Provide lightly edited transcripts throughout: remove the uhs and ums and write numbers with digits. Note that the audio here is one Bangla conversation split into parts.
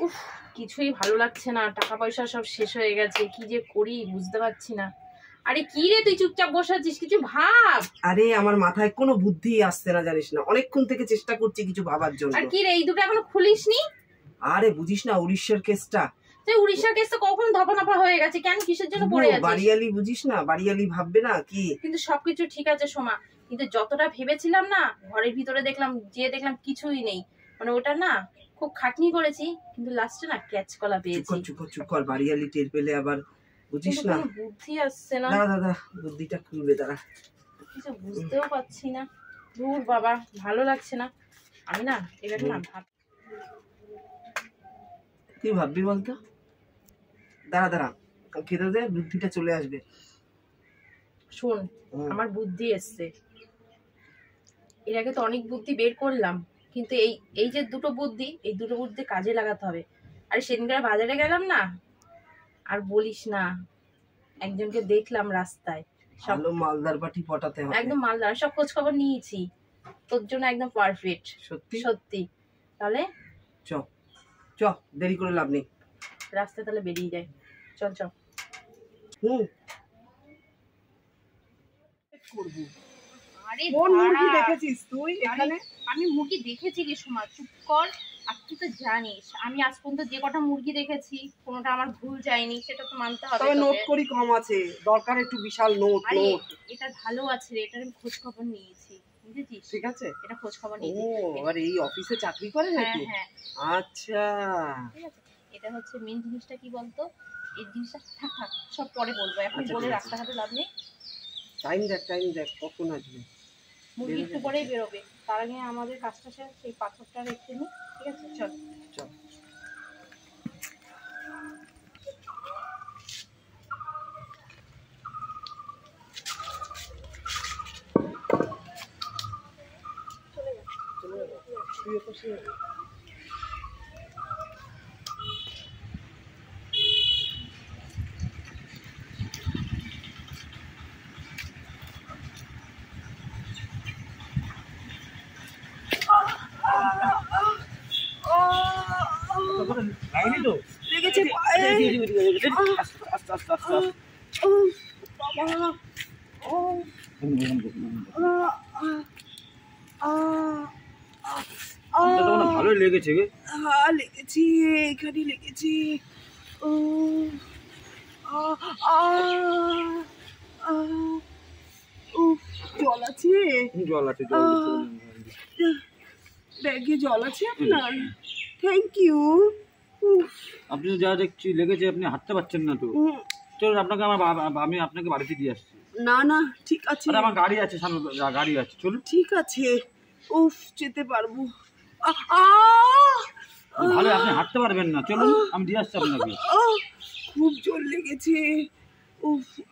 উফ, কিছুই ভালো লাগছে না, টাকা পয়সা সব শেষ হয়ে গেছে, কি যে করি বুঝতে পারছি না। আরে কি রে, তুই চুপচাপ বসে আছিস, কিছু ভাব। আরে আমার মাথায় কোনো বুদ্ধি আসছে না, জানিস না, অনেকক্ষণ থেকে চেষ্টা করছি কিছু ভাবার জন্য। আর কি রে, এই দুটো এখনো খুলিসনি? আরে বুঝিস না উড়িষ্যার কেসটা? তুই উড়িষ্যার কেসটা কখন ধপাধপা হয়ে গেছে, কেন কিসের জন্য পড়ে আছিস? বাড়িয়ালি বুঝিস না, বাড়িয়ালি ভাববে না কি? কিন্তু সবকিছু ঠিক আছে সোমা, কিন্তু যতটা ভেবেছিলাম না, ঘরের ভিতরে দেখলাম কিছুই নেই। মানে ওটা না খুব খাটনি করেছি, কিন্তু লাস্টে না ক্যাচ কলা পেয়েছি। চুপ কর, বাড়িয়ালি টের পেলে আবার বুঝিস না। বুদ্ধি আসছে না। দাদা বুদ্ধিটা খুলবে, দাঁড়া। কিছু বুঝতেও পারছি না। দূর বাবা, ভালো লাগছে না। আমি না এবার না তুই ভাববি বলতো? দাঁড়া খেতে দে, বুদ্ধিটা চলে আসবে। শোন, আমার বুদ্ধি এসছে। এর আগে তো অনেক বুদ্ধি বের করলাম, কিন্তু এই যে দুটো বুদ্ধি, এই দুটো বুদ্ধি কাজে লাগাতে হবে। আরে সেদিনকার বাজারে গেলাম না, আর বলিস না, একজনকে দেখলাম রাস্তায়। সব মালদার পাটি পটাতে হবে। একদম মালদার, সব খোঁজ খবর নিয়েছি, তোর জন্য একদম পারফেক্ট। সত্যি। তাহলে চ দেরি করে লাভ নেই, রাস্তায় তাহলে বেরিয়ে যায়। চল করবো। আরে কোন মুরগি দেখেছিস তুই এখানে? আমি মুরগি দেখেছি রে সোমা, চুপ কর। আর তুই তো জানিস আমি আজ পর্যন্ত যে কটা মুরগি দেখেছি কোনোটা আমার ভুল যায়নি, সেটা তো মানতে হবে। তবে নোট করি কম আছে, দরকার একটু বিশাল নোট। এটা ভালো আছে রে, এটার আমি খোঁজ খবর নিয়েছি, বুঝেছিস? ঠিক আছে, এটা খোঁজ খবর নিয়েছি। এবার এই অফিসে চাকরি করে নাকি? হ্যাঁ। আচ্ছা ঠিক আছে, এটা হচ্ছে মেন জিনিসটা কি বলতো, এই জিনিসটা থাক সব পরে বলবো, এখন বলে রাস্তাঘাটে লাভ নেই। টাইম দেখ কখন আসবে। মুরগি একটু পরেই বেরোবে, তার আগে আমাদের কাজটা শেষ, সেই পাথরটা রেখে নিই। ঠিক আছে, চল। ভালো লেগেছে, এখানে লেগেছে। জল আছে? ব্যাগে জল আছে আপনার? Thank you. আপনি যা দেখছি লেগেছে, আপনি হাঁটতে পারছেন না তো। চলুন আপনাকে আমি আপনাকে বাড়িতে দিয়ে আসছি। না ঠিক আছে, আমার গাড়ি আছে, সামনে গাড়ি আছে, চলুন। ঠিক আছে, যেতে পারবো। ভালো, আপনি হাঁটতে পারবেন না, চলুন আমি দিয়ে আসছি আপনাকে। খুব জোর লেগেছে,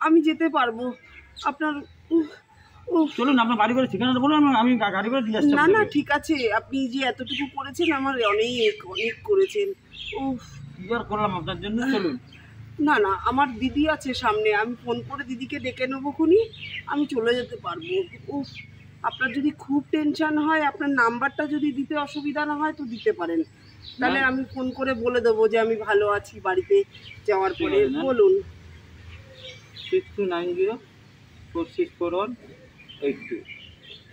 আমি যেতে পারবো। আপনার চলুন, আপনার বাড়ি করে ঠিকানাটা বলুন, আমি গাড়ি করে দিয়ে আসছি। না ঠিক আছে, আপনি যে এতটুকু করেছেন আমার অনেক করেছেন। কি আর করলাম আপনার জন্য, চলুন। না আমার দিদি আছে সামনে, আমি ফোন করে দিদিকে ডেকে নেবো খুনি, আমি চলে যেতে পারবো। আপনার যদি খুব টেনশন হয়, আপনার নাম্বারটা যদি দিতে অসুবিধা না হয় তো দিতে পারেন, তাহলে আমি ফোন করে বলে দেবো যে আমি ভালো আছি বাড়িতে যাওয়ার পরে। বলুন। 6290464182।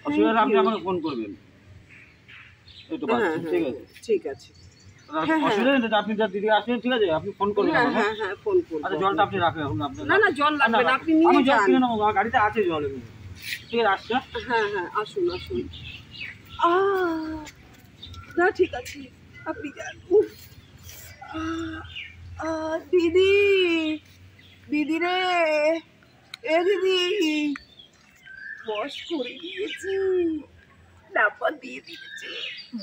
অসুবিধা আপনি আমাকে ফোন করবেন। ঠিক আছে। অসুবিধা নেই, আপনি যা দিদি আসবেন, ঠিক আছে, আপনি ফোন করবেন। হ্যাঁ ফোন করবো। আচ্ছা, জলটা আপনি রাখেন এখন। না জল লাগবে না, আপনি নিয়ে আমি জল যান। কিনে নেবো, আমার গাড়িতে আছে জল। ঠিক আছে, আসছে। হ্যাঁ আসুন। না ঠিক আছে, আপনি যান। দিদি রে, দিদি বস করে দিয়েছি, নাম্বার দিয়ে দিয়েছে।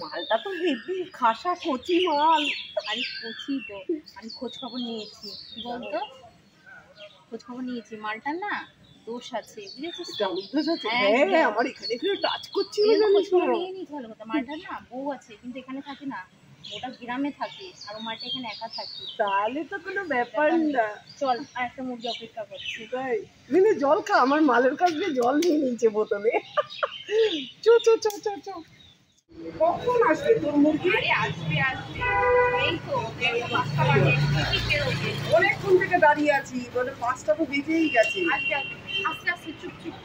মালটা তো হেভি খাসা কচি মাল। আরে কচি তো, আমি খোঁজ খবর নিয়েছি। কি বলতো, খোঁজ খবর নিয়েছি, মালটা না দোষ আছে, বুঝেছিস? হ্যাঁ, আমার এখানে টাচ করছি। নিয়ে নিতে ভালো কথা, মালটা না বউ আছে, কিন্তু এখানে থাকে না, ওটা গ্রামে থাকে, আর মালটা এখানে একা থাকে। তাহলে তো কোনো ব্যাপার না। চল, আর একটা মুরগি অপেক্ষা করছি। তাই জল খা, আমার মালের কাছ দিয়ে জল নিয়ে নিয়েছে বোতলে। চ কখন আসবে তোর মুরগি? আসবে, এই তো ঠিক বেরোবে। অনেকক্ষণ থেকে দাঁড়িয়ে আছি, মানে 5টা তো বেজেই গেছে। আস্তে আস্তে আস্তে চুপ চুপ।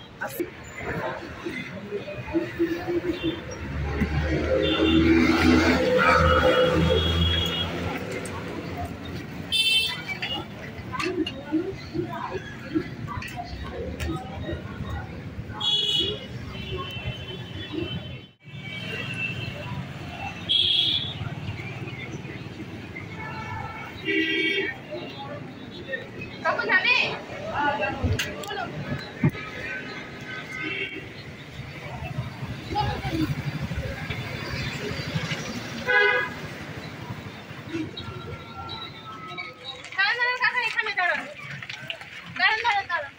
কখন যাবে? বলো। দাঁড়ান দাঁড়ান কাকা, এখানে দাঁড়ান দাঁড়ান দাঁড়ান দাঁড়ান।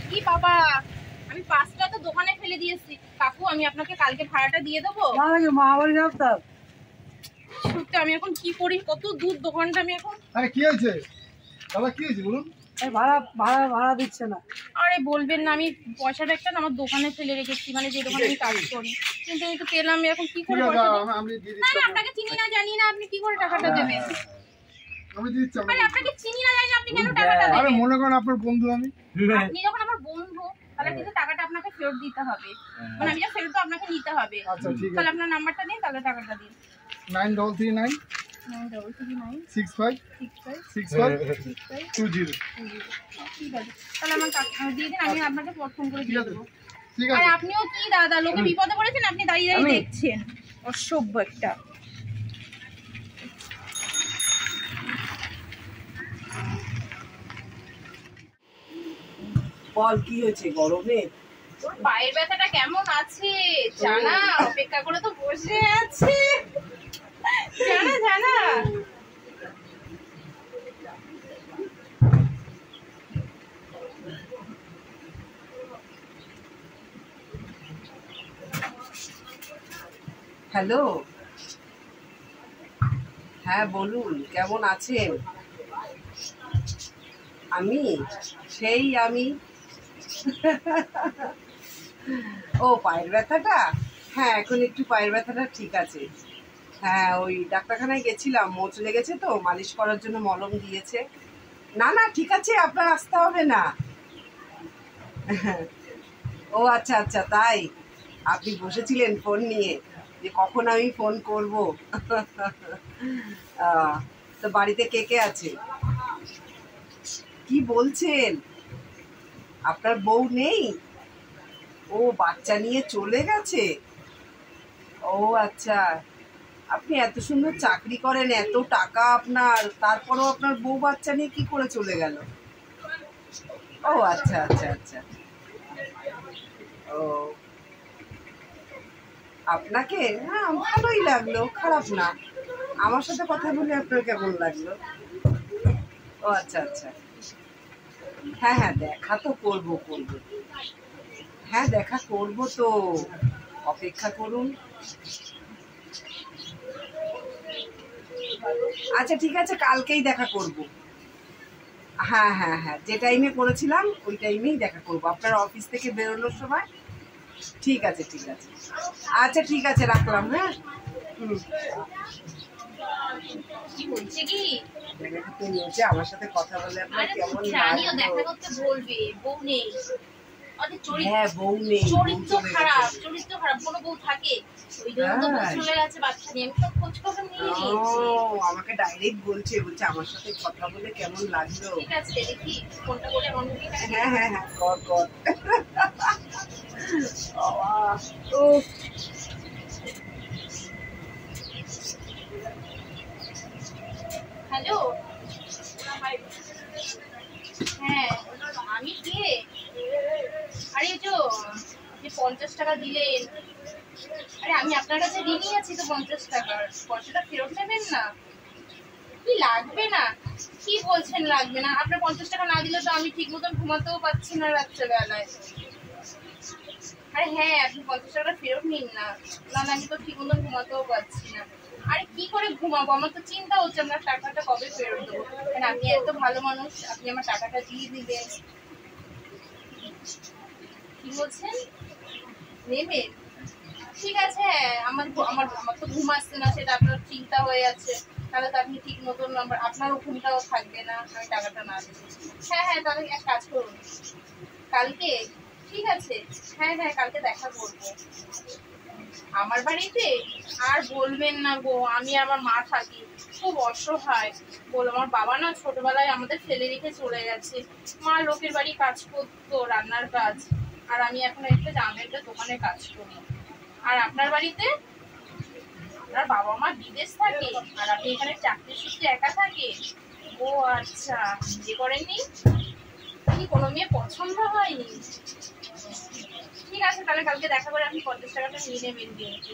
কি বাবা, আমি 5টা তো দোকানে ফেলে দিয়েছি। কাকু আমি আপনাকে কালকে ভাড়াটা দিয়ে দেবো। মহাবাড়ি যাও তো। সত্যি আমি এখন কি করি, কত দূর দোকানটা আমি এখন। আরে কি হয়েছে দাদা, কি হয়েছে বলুন? ভাড়া দিচ্ছে না। আরে বলবেন না, আমি পয়সাটা একটা না আমার দোকানে ফেলে রেখেছি, মানে যে দোকানে আমি কাজ করি, কিন্তু আমি তো পেলাম, আমি এখন কি ঠিক করে আছে, পয়সা দেব? আমি দিয়ে না দিচ্ছি না, আপনাকে চিনি না জানি না, আপনি কি করে টাকাটা দেবেন? আমি দিয়ে দিচ্ছি আরে আপনাকে চিনি না জানি না, আপনি কেন টাকাটা আরে দেবেন? মনে করেন আপনার বন্ধু আমি। আপনি যখন আমার বন্ধু, তাহলে কিন্তু টাকাটা আপনাকে ফেরত দিতে হবে, মানে আমি যা ফেরত তো আপনাকে নিতে হবে। আচ্ছা ঠিক তাহলে আছে, আপনার নাম্বারটা দিন, তাহলে টাকাটা দিন। 9339 939 65 65 65 65 20। ঠিক আছে, তাহলে আমার টাকা দিয়ে দিন, আমি আপনাকে ফোন করে ঠিক দিয়ে আছে দেবো। ঠিক আর আছে। আপনিও কি দাদা, লোকে বিপদে পড়েছেন, আপনি দাঁড়িয়ে দাঁড়িয়ে দেখছেন, অসভ্য একটা। বল কি হয়েছে গরমে? তোর পায়ের ব্যথাটা কেমন আছে জানা, অপেক্ষা করে তো বসে আছে জানা জানা। হ্যালো, হ্যাঁ বলুন, কেমন আছেন? আমি ও পায়ের ব্যথাটা, হ্যাঁ এখন একটু পায়ের ব্যথাটা ঠিক আছে। হ্যাঁ ওই ডাক্তারখানায় গেছিলাম, মোচ লেগেছে তো, মালিশ করার জন্য মলম দিয়েছে। না না ঠিক আছে, আপনার আসতে হবে না। ও আচ্ছা আচ্ছা, তাই আপনি বসেছিলেন ফোন নিয়ে যে কখন আমি ফোন করব। তো বাড়িতে কে কে আছে? কি বলছেন, আপনার বউ নেই? ও বাচ্চা নিয়ে চলে গেছে। ও আচ্ছা, আপনি এত সুন্দর চাকরি করেন, এত টাকা আপনার, তারপরেও আপনার বউ বাচ্চা নিয়ে কি করে চলে গেল? ও আচ্ছা আচ্ছা আচ্ছা। ও আপনাকে, হ্যাঁ ভালোই লাগলো, খারাপ না। আমার সাথে কথা বলে আপনার কেমন লাগলো? ও আচ্ছা আচ্ছা, হ্যাঁ হ্যাঁ দেখা তো করবো। হ্যাঁ দেখা করব তো, অপেক্ষা করুন। আচ্ছা ঠিক আছে, কালকেই দেখা করব। হ্যাঁ হ্যাঁ হ্যাঁ, যে টাইমে করেছিলাম ওই টাইমেই দেখা করব, আপনার অফিস থেকে বেরোনোর সময়। ঠিক আছে ঠিক আছে, আচ্ছা ঠিক আছে, রাখলাম। হ্যাঁ কি বলছে কি? আমার সাথে কথা বলে আপনার আরে কেমন জানিও, দেখা লাগলো? করতে বলবে, বউ নেই। আরে হ্যাঁ বউ নেই, চরিত্র খারাপ, চরিত্র খারাপ, কোনো বউ থাকে? ওই জন্য তো বউ চলে গেছে বাচ্চা নিয়ে, আমি সব খোঁজ খবর নিয়ে নিয়েছি। আমাকে ডাইরেক্ট বলছে আমার সাথে কথা বলে কেমন লাগলো। ঠিক আছে দেখি ফোনটা করে মন দিয়ে। হ্যাঁ হ্যাঁ হ্যাঁ, কর। হ্যালো, হ্যাঁ আমি কে? আরে যে 50 টাকা দিলেন, আরে আমি আপনার কাছে ঋণই আছি তো 50 টাকার, পয়সাটা ফেরত নেবেন না? কি লাগবে না? কি বলছেন লাগবে না? আপনার 50 টাকা না দিলে তো আমি ঠিক মতন ঘুমাতেও পাচ্ছি না রাত্রেবেলায়। আরে হ্যাঁ, আপনি 50 টাকাটা ফেরত নিন না, নাহলে আমি তো ঠিক মতন ঘুমাতেও পাচ্ছি না। আরে কি করে ঘুমাবো, আমার তো চিন্তা হচ্ছে আপনার টাকাটা কবে ফেরত দেবো। কারণ আপনি এত ভালো মানুষ, আপনি আমার টাকাটা দিয়ে দিবেন। কি বলছেন নেবেন? ঠিক আছে, আমার আমার আমার তো ঘুম আসছে না, সেটা আপনার চিন্তা হয়ে যাচ্ছে। তাহলে তো আপনি ঠিক মতন আপনারও ঘুমটাও থাকবে না আমি টাকাটা না দেবো। হ্যাঁ হ্যাঁ, তাহলে এক কাজ করুন, কালকে ঠিক আছে, হ্যাঁ হ্যাঁ কালকে দেখা করবো আমার বাড়িতে। আর বলবেন না গো, আমি আমার মা থাকি, খুব অসহায়। বল, আমার বাবা না ছোটবেলায় আমাদের ফেলে রেখে চলে গেছে। মা লোকের বাড়ি কাজ করতো, রান্নার কাজ, আর আমি এখন একটা জামের দোকানে কাজ করি। আর আপনার বাড়িতে আপনার বাবা মা বিদেশ থাকে, আর আপনি এখানে চাকরি সূত্রে একা থাকে। ও আচ্ছা, বিয়ে করেননি? কি কোনো মেয়ে পছন্দ হয়নি? ঠিক আছে, তাহলে কালকে দেখা করে আপনি 50 টাকাটা নিয়ে নেবেন কিন্তু।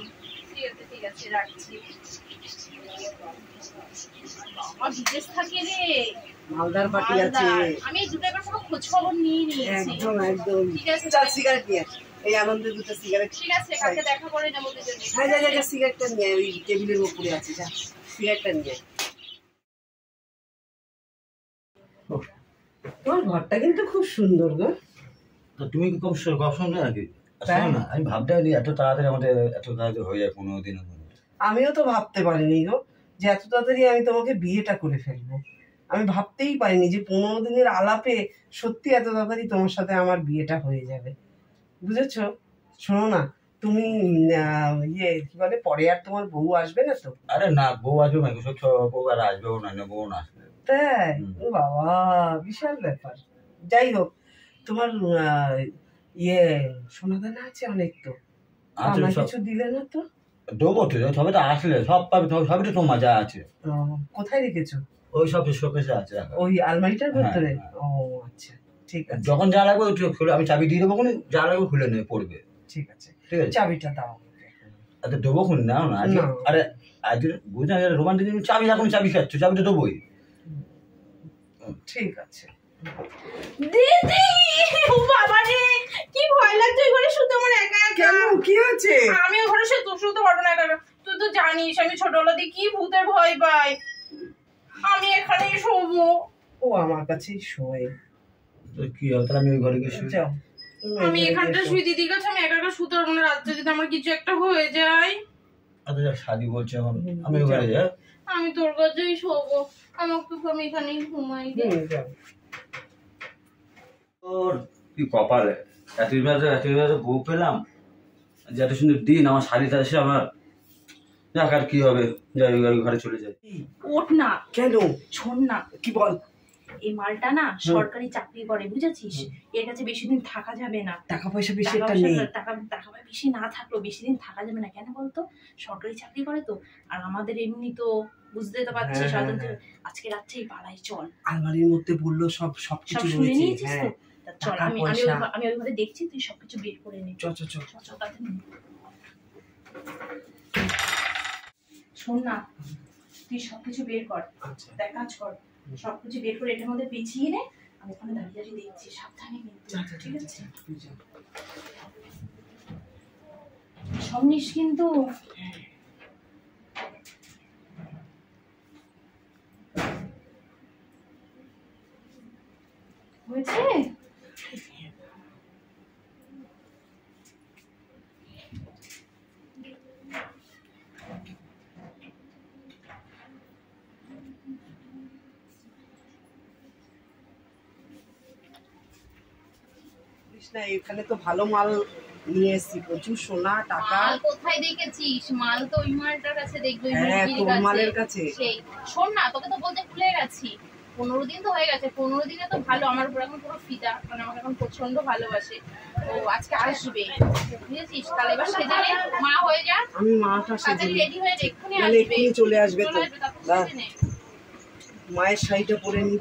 ঠিক আছে রাখছি। আমার বিদেশ থাকে রে, মালদার পার্টি আছে। আমি এই দুটো এবার পুরো খোঁজ খবর নিয়ে নিয়েছি। একদম একদম। ঠিক আছে, চল সিগারেট নিয়ে আয়। এই আনন্দে দুটো সিগারেট। ঠিক আছে, কালকে দেখা করে নেবো দুজনে। হ্যাঁ যা সিগারেটটা নিয়ে আয়, ওই টেবিলের উপরে আছে, যা সিগারেটটা নিয়ে আয়। তোমার ঘরটা কিন্তু খুব সুন্দর গো। তো তুমি কি কম গপ শুনলে নাকি? শোনো না, আমি ভাবতে পারি এত তাড়াতাড়ি আমাদের এত তাড়াতাড়ি হয়ে যায় 15 দিনের মধ্যে। আমিও তো ভাবতে পারিনি গো যে এত তাড়াতাড়ি আমি তোমাকে বিয়েটা করে ফেলবো। আমি ভাবতেই পারিনি যে 15 দিনের আলাপে সত্যি এত তাড়াতাড়ি তোমার সাথে আমার বিয়েটা হয়ে যাবে, বুঝেছো? শোনো না, তুমি কি বলে, পরে আর তোমার বউ আসবে না তো? আরে না, বউ আসবে না, সব বউ আর আসবেও না, বউ না আসবে। তাই? ও বাবা, বিশাল ব্যাপার। যাই হোক, তোমার সোনা দানা আছে অনেক তো, আমার কিছু দিলে না তো? দেবো তো, সবে তো আসলে সব পাবে, সবই তো তোমার যা আছে। কোথায় রেখেছো? ওই সব শোকেসে আছে। ওই আলমারিটার ভিতরে? ও আচ্ছা, ঠিক আছে। যখন যা লাগবে খুলে আমি চাবি দিয়ে দেবো, যা লাগবে খুলে নেবে পড়বে। ঠিক আছে, ঠিক আছে, চাবিটা দাও। আচ্ছা দেবো খুন, নাও না আজকে। আরে আজকে বুঝলি না, রোমান্টিক চাবি, এখন চাবি খাচ্ছ, চাবিটা দেবোই। ঠিক আছে। দিদি, ও বাবা রে, কি ভয় লাগছে ওই ঘরে শুতে আমার একা একা। কেন, কি হয়েছে? আমি ওই ঘরে শুতে পারবো না একা একা। তুই তো জানিস আমি ছোটবেলা দিয়ে কি ভূতের ভয় পাই। আমি এখানেই শোবো। ও আমার কাছেই শোয়। কি হবে তাহলে, আমি ওই ঘরে গিয়ে শুই। যাও, আমি এখানটা শুই দিদির কাছে, আমি একা একা শুতে পারবো না রাত্রে, যদি আমার কিছু একটা হয়ে যায়। আচ্ছা যা, শাদি বলছে এখন, আমি ওই ঘরে যাই। আমি তোর কাছেই শোবো, আমাকে আমি এখানেই ঘুমাই দে। তোর কি কপালে, এত বউ পেলাম, যে এত সুন্দর দিন, আমার শাড়িটা এসে আমার যাক, আর কি হবে, যাই ওই ঘরে চলে যাই। ওঠ না। কেন? শোন না, কি বল? এই মালটা না সরকারি চাকরি করে, বুঝেছিস? এর কাছে বেশি দিন থাকা যাবে না। টাকা পয়সা বেশি একটা নেই। টাকা বেশি না থাকলেও বেশি দিন থাকা যাবে না। কেন বলতো? সরকারি চাকরি করে তো, আর আমাদের এমনি তো বুঝতে তো পারছিস, আজকে রাত্রেই পালাই, চল। আলমারির মধ্যে বললো সবকিছু শুনে রয়েছে। নিয়েছিস তো? চল, আমি ওই ঘরে দেখছি, তুই সবকিছু বের করে নে। চল। শোন না, তুই সবকিছু বের কর। আচ্ছা, দেখ, কাজ কর, সবকিছু বের করে এটার মধ্যে পেঁচিয়ে নে। আমি ওখানে দাঁড়িয়ে দেখছি, সাবধানে কিন্তু, ঠিক আছে? সব নিস কিন্তু। হয়েছে? না, এখানে তো ভালো মাল নিয়ে এসেছি, প্রচুর সোনা টাকা। মাল কোথায় দেখেছিস? মাল তো ওই মালটার কাছে দেখবি, হ্যাঁ, তোর মালের কাছে। সেই শোন না, তোকে তো বলতে ভুলে গেছি, 15 দিন তো হয়ে গেছে। 15 দিনে তো ভালো, আমার উপর এখন পুরো ফিদা, মানে আমাকে এখন প্রচন্ড ভালোবাসে। তো আজকে আসবে, বুঝেছিস? তাহলে এবার সেজে নে, মা হয়ে যা। আমি মাটা সেজে রেডি হয়ে এক্ষুনি মানে আসবে, এক্ষুনি চলে আসবে তো। সেজে নে। মায়ের শাড়িটা পরে নি।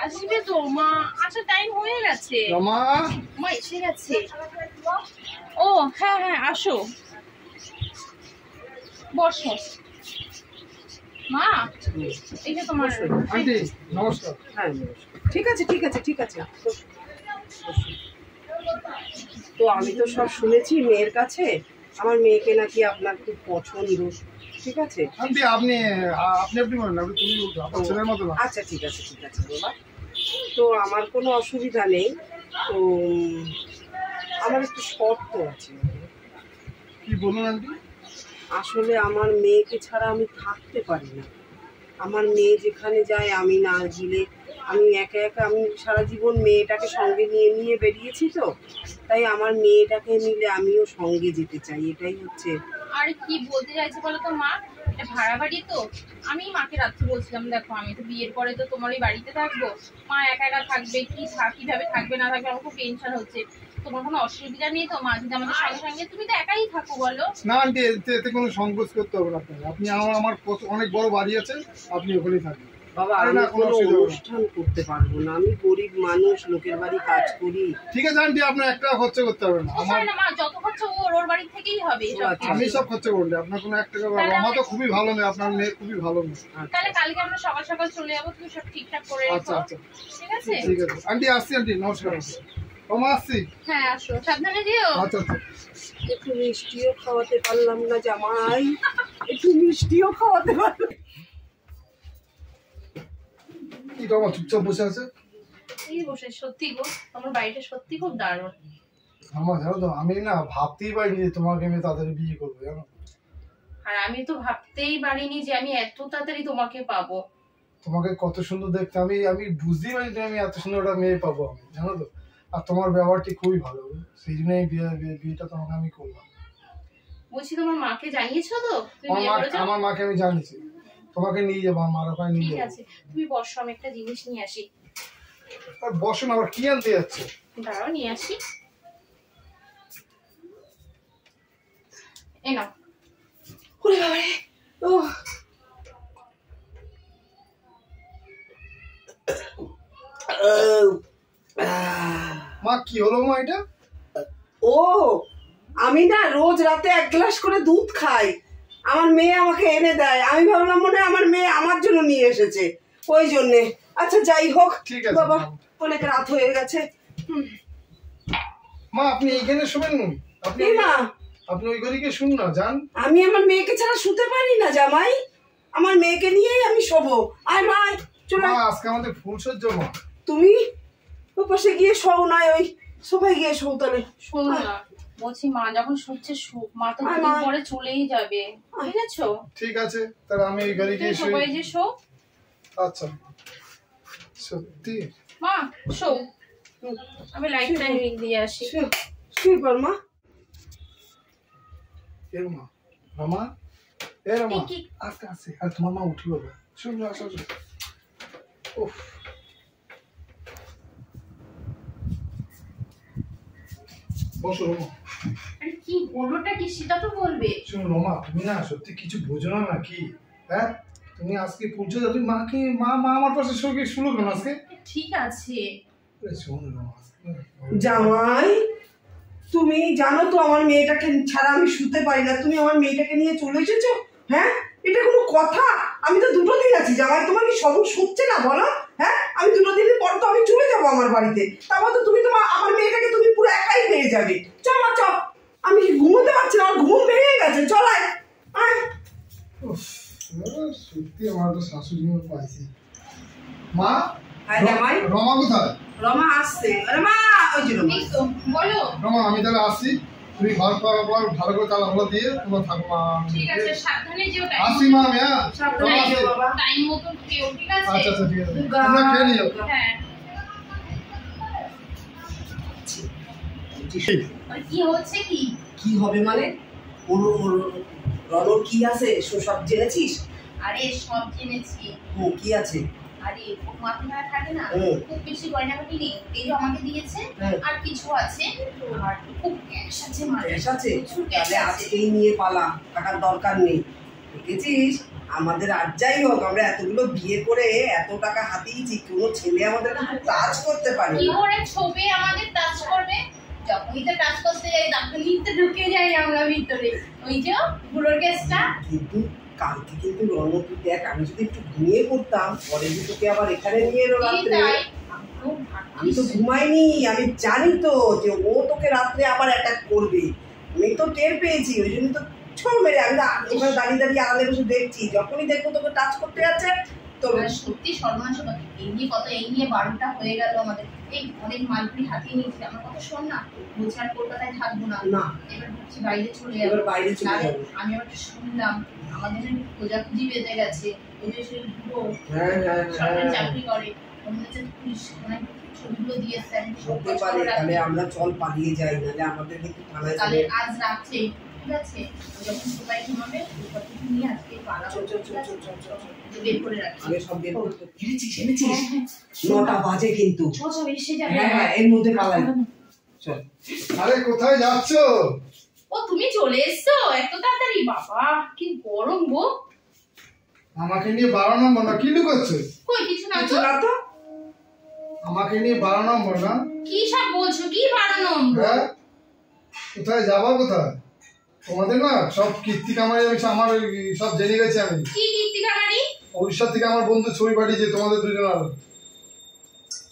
আসবে তো, মা আসার টাইম হয়ে গেছে। রমা, মা এসে গেছে। ও হ্যাঁ হ্যাঁ, আসো, বসো। মা, এই যে তোমার। আন্টি নমস্কার। হ্যাঁ, ঠিক আছে। তো আমি তো সব শুনেছি মেয়ের কাছে, আমার মেয়েকে নাকি আপনার খুব পছন্দ, ঠিক আছে? আন্টি আপনি বলেন, আপনি তুমি আপনার ছেলের মতো না। আচ্ছা, ঠিক আছে বাবা। তো আমার কোনো অসুবিধা নেই, তো আমার একটু শর্ত আছে। কি বলুন আন্টি? আসলে আমার মেয়েকে ছাড়া আমি থাকতে পারি না। আমার মেয়ে যেখানে যায় আমি না গেলে আমি একা একা, আমি সারা জীবন মেয়েটাকে সঙ্গে নিয়ে নিয়ে বেরিয়েছি, তো তাই আমার মেয়েটাকে নিলে আমিও সঙ্গে যেতে চাই, এটাই হচ্ছে। আর কি বলতে চাইছে বলো তো মা, এটা ভাড়া বাড়ি তো। আমি মাকে রাত্রে বলছিলাম দেখো আমি তো বিয়ের পরে তো তোমার ওই বাড়িতে থাকবো, মা একা একা থাকবে, কিভাবে থাকবে না থাকবে, আমার খুব টেনশন হচ্ছে। তোমার কোনো অসুবিধা নেই তো মা যদি আমাদের সঙ্গে সঙ্গে, তুমি তো একাই থাকো বলো। না আন্টি, এতে কোনো সংকোচ করতে হবে না আপনাকে। আপনি আমার অনেক বড় বাড়ি আছে, আপনি ওখানেই থাকবেন। বাবা আরে আমি না, কোনো কোনো অসুবিধা হবে না। অনুষ্ঠান করতে পারবো না, আমি গরিব মানুষ, লোকের বাড়ি কাজ করি। ঠিক আছে আন্টি, আপনার একটা খরচা করতে হবে না। আমার না মা, যত খরচা ওর বাড়ি থেকেই হবে সব আচ্ছা। আমি সব খরচা করলে আপনার কোনো 1 টাকা পাবো। আমার তো খুবই ভালো মেয়ে, আপনার মেয়ে খুবই ভালো মেয়ে। তাহলে কালকে আমরা সকাল সকাল চলে যাবো, তুমি সব ঠিকঠাক করে আচ্ছা রেখো। আচ্ছা, ঠিক আছে? ঠিক আছে আন্টি, আসছি আন্টি, নমস্কার। ওমা আসছি। হ্যাঁ আসো, সাবধানে যেও। আচ্ছা আচ্ছা। একটু মিষ্টিও খাওয়াতে পারলাম না জামাই, একটু মিষ্টিও খাওয়াতে পারলাম। কি তোমার চুপচাপ বসে আছে? এই বসে, সত্যি গো তোমার বাড়িটা সত্যি খুব দারুণ। আমার জানো তো, আমি না ভাবতেই পারিনি যে তোমাকে আমি তাড়াতাড়ি বিয়ে করবো, জানো। আর আমি তো ভাবতেই পারিনি যে আমি এত তাড়াতাড়ি তোমাকে পাবো। তোমাকে কত সুন্দর দেখতে, আমি বুঝতেই পারিনি যে আমি এত সুন্দর একটা মেয়ে পাবো, আমি জানো তো। আর তোমার ব্যবহারটি খুবই ভালো, সেই জন্যই বিয়েটা তোমাকে আমি করলাম। বলছি তোমার মাকে জানিয়েছো তো তুমি বিয়ে করেছো? আমার মাকে আমি জানিয়েছি, তোমাকে নিয়ে যাবো, আমার মার ওখানে নিয়ে ঠিক যাবো। আছে, তুমি বসো, আমি একটা জিনিস নিয়ে আসি। আর বসো না, আবার কি আনতে যাচ্ছে? দাঁড়াও, নিয়ে আসি। এই নাও। ওরে বাবারে, ও মা কি হলো মা এটা? ও আমি না রোজ রাতে 1 গ্লাস করে দুধ খাই, আমার মেয়ে আমাকে এনে দেয়, আমি ভাবলাম মনে হয় আমার মেয়ে আমার জন্য নিয়ে এসেছে, ওই জন্যে। আচ্ছা যাই হোক, ঠিক আছে বাবা মা। অনেক রাত হয়ে গেছে। মা আপনি এইখানে শোবেন না? এই মা, আপনি ওই ঘরে গিয়ে শুনুন না, যান। আমি আমার মেয়েকে ছাড়া শুতে পারি না জামাই, আমার মেয়েকে নিয়েই আমি শোবো। আয় মা, চলে মা আজকে আমাদের ফুলসজ্জা মা। তুমি ও পাশে গিয়ে শোও, নয় ওই সোফায় গিয়ে শোও তাহলে। শোনো না, বলছি মা যখন শুচ্ছে শুক, মা তো আর দুদিন মা- পরে চলেই যাবে, বুঝেছো? ঠিক আছে, তাহলে আমি ওই ঘরে তুমি গিয়ে শুই। সবাই যে শো। আচ্ছা, সত্যি মা শো, আমি লাইটটা দিয়ে আসি। শুয়ে পড় মা। এ মা, মামা, এ মা, কি? আস্তে আস্তে। আর তোমার মা উঠে যাবে, শুন, আসো আসো। উফ, বসো রমা। আরে কি বলবোটা কি সেটা তো বলবে। শোনো রমা, তুমি না সত্যি কিছু বোঝো না নাকি? হ্যাঁ, তুমি আজকে পৌঁছে যাও, তুমি মাকে মা আমার পাশে সঙ্গে শুলো কেন আজকে? ঠিক আছে। শোনো রমা, জামাই তুমি জানো তো আমার মেয়েটাকে ছাড়া আমি শুতে পারি না, তুমি আমার মেয়েটাকে নিয়ে চলে এসেছো। হ্যাঁ, এটা কোনো কথা? আমি তো 2 দিন আছি জামাই, তোমার কি সবক শুচ্ছে না বলো? হ্যাঁ, আমি 2 দিনের পর তো আমি চলে যাবো আমার বাড়িতে, তারপর তো তুমি তোমার আমার মেয়েটাকে তুমি পুরো একাই পেয়ে যাবে। চল মা চল, আমি ঘুমোতে পারছি না, আমার ঘুম ভেঙে গেছে, চল আয় আয়। সত্যি আমার তো শাশুড়ি মা পাইছি। মা, হ্যাঁ জামাই, রমা কোথায়? রমা আসছে। আরে মা, ওই যে রমা। এই তো বলো। রমা আমি তাহলে আসছি, তুমি ঘর পাওয়ার পর ভালো করে তালা দিয়ে তোমার থাকো মা। ঠিক আছে, সাবধানে যেও, আসি মা, আমি হ্যাঁ সাবধানে রমা, যেও আসি। বাবা। টাইম মতো খেও, ঠিক আছে? আচ্ছা আচ্ছা, ঠিক আছে, তোমরা খেয়ে নিও। হ্যাঁ। আর কি হচ্ছে কি? কি হবে মানে? রনর কি আছে সব জেনেছিস? আরে সব জেনেছি। কি আছে? আরে মাথা ব্যথা থাকে না, হুম। খুব বেশি গয়নাগাটি নেই, এই যে আমাকে দিয়েছে, হুম। আর কিছু আছে, আর খুব ক্যাশ আছে মানে গ্যাস আছে? প্রচুর ক্যাশ তাহলে আছে। আজকেই নিয়ে পালা, টাকার দরকার নেই। দেখেছিস আমাদের আর যাই হোক আমরা এতগুলো বিয়ে করে এত টাকা হাতিয়েছি, কোনো ছেলে আমাদের টাচ করতে পারে কি না। করে ছবি আমাদের টাচ করবে? যখনই তো টাচ করতে যাই তখনই তো ঢুকে যাই আমরা ভিতরে। ওই যে বুড়োর কেসটা। কিন্তু কালকে কিন্তু রণ তুই দেখ, আমি যদি একটু ঘুমিয়ে পড়তাম পরে যে তোকে আবার এখানে নিয়ে এলো রাত্রে, আমি তো ঘুমাইনি, আমি জানি তো যে ও তোকে রাত্রে আবার অ্যাটাক করবে, আমি তো টের পেয়েছি, ওই জন্য তো ছো মেরে আমি তো ওখানে দাঁড়িয়ে দাঁড়িয়ে আড়ালে বসে দেখছি, যখনই দেখবো তোকে টাচ করতে যাচ্ছে সত্যি সর্বনাশ হলো। এই নিয়ে 12টা হয়ে গেল আমাদের। এই অনেক মালপুরি হাতিয়ে নিয়েছি। আমার কথা শোন না, বলছি আর কলকাতায় থাকবো না, এবার ভাবছি বাইরে চলে যাবো। আমি আবার শুনলাম আমাদের খোঁজাখুঁজি বেঁধে গেছে। ওই যে সে দুটো সরকারি চাকরি করে, পুলিশ ছবিগুলো দিয়েছে। আমরা চল পালিয়ে যাই, নাহলে আমাদের কিন্তু থানায় তাহলে আজ রাত্রে, ঠিক আছে, যখন সবাই ঘুমাবে নিয়ে আজকে বের করে রাখি। এনেছিস 9টা বাজে কিন্তু। হ্যাঁ, এর মধ্যে পালাই। চল। আরে কোথায় যাচ্ছো? ও তুমি চলে এসছো এত তাড়াতাড়ি? বাবা কি গরম গো। আমাকে নিয়ে 12 নম্বর না? কি লুকাচ্ছে? কই কিছু না তো। আমাকে নিয়ে 12 নম্বর না? কি সব বলছো? কি 12 নম্বর? হ্যাঁ, কোথায় যাবা? কোথায়? তোমাদের না সব কীর্তি কামারি আমি আমার সব জেনে গেছি আমি। কি কীর্তি কামারি? উড়িষ্যা থেকে আমার বন্ধু ছবি পাঠিয়েছে তোমাদের দুজনের।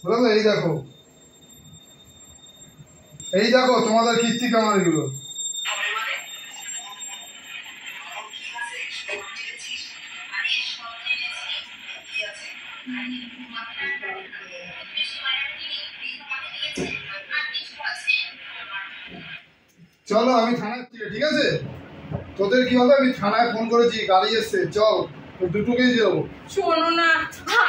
বুঝলো? এই দেখো তোমাদের কীর্তি কামারি গুলো। চলো আমি থানায়, ঠিক আছে? তোদের কি হবে? আমি থানায় ফোন করেছি, গাড়ি এসছে, চল দুটোকেই যাবো। শোনো না,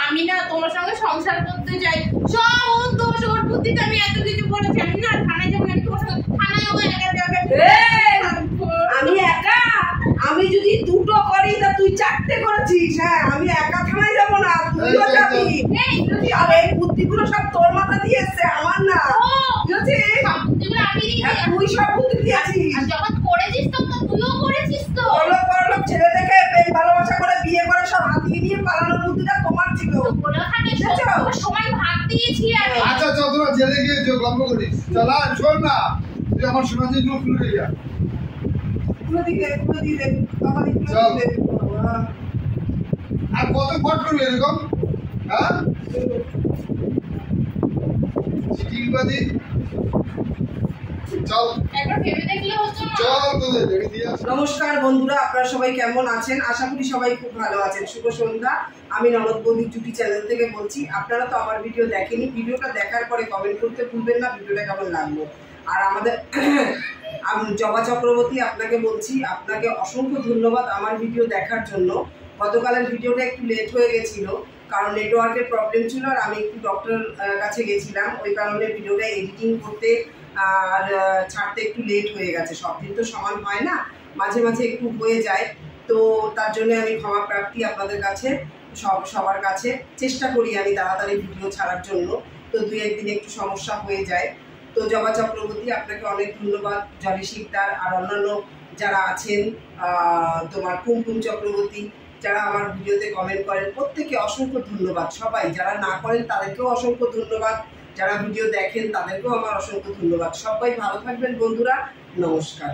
আমি না তোমার সঙ্গে সংসার করতে চাই। সব দোষ ওর বুদ্ধিতে আমি এত কিছু করেছি। আমি না থানায় যাবো না, তোমার সঙ্গে থানায় যাবো একা যাবে। আমি একা? আমি যদি 2টো করি তা তুই 4টে করেছিস। হ্যাঁ, আমি একা থানায় যাবো না, তুইও যাবি। আর এই বুদ্ধিগুলো সব তোর মাথা দিয়ে এসছে, আমার না। বুঝেছিস? বুদ্ধিগুলো আমি দিয়েছি। তুই সব বুদ্ধি দিয়েছিস। যখন করেছিস তখন তুইও করেছিস তো। বড়লোক ছেলে দেখে প্রেম ভালোবাসা করে বিয়ে করে সব হাতিয়ে নিয়ে পালানোর বুদ্ধিটা তোমার ছিল। সময় ভাগ দিয়েছি আমি। আচ্ছা চল, তোরা জেলে গিয়ে গল্প করিস। চল শোন না, তুই আমার সোনাজি গ্রুপ খুলে যা। আর কত ফট করবি এরকম? হ্যাঁ, চিটিংবাজি। চল একবার ভেবে দেখলে হতো না? চল তোদের রেডি দিয়ে আস। নমস্কার বন্ধুরা, আপনারা সবাই কেমন আছেন? আশা করি সবাই খুব ভালো আছেন। শুভ সন্ধ্যা। আমি ননদ বৌদি জুটি চ্যানেল থেকে বলছি। আপনারা তো আমার ভিডিও দেখেনি, ভিডিওটা দেখার পরে কমেন্ট করতে ভুলবেন না ভিডিওটা কেমন লাগলো। আর আমাদের জবা চক্রবর্তী, আপনাকে বলছি, আপনাকে অসংখ্য ধন্যবাদ আমার ভিডিও দেখার জন্য। গতকালের ভিডিওটা একটু লেট হয়ে গেছিল, কারণ নেটওয়ার্কের প্রবলেম ছিল, আর আমি একটু ডক্টর কাছে গেছিলাম। ওই কারণে ভিডিওটা এডিটিং করতে আর ছাড়তে একটু লেট হয়ে গেছে। সব দিন তো সমান হয় না, মাঝে মাঝে একটু হয়ে যায়। তো তার জন্য আমি ক্ষমা প্রার্থী আপনাদের কাছে, সবার কাছে। চেষ্টা করি আমি তাড়াতাড়ি ভিডিও ছাড়ার জন্য, তো 2-1 দিন একটু সমস্যা হয়ে যায়। তো জবা চক্রবর্তী, আপনাকে অনেক ধন্যবাদ। জলি শিকদার আর অন্যান্য যারা আছেন, তোমার কুমকুম চক্রবর্তী, যারা আমার ভিডিওতে কমেন্ট করেন, প্রত্যেকে অসংখ্য ধন্যবাদ। সবাই যারা না করেন তাদেরকেও অসংখ্য ধন্যবাদ, যারা ভিডিও দেখেন তাদেরকেও আমার অসংখ্য ধন্যবাদ। সবাই ভালো থাকবেন বন্ধুরা, নমস্কার।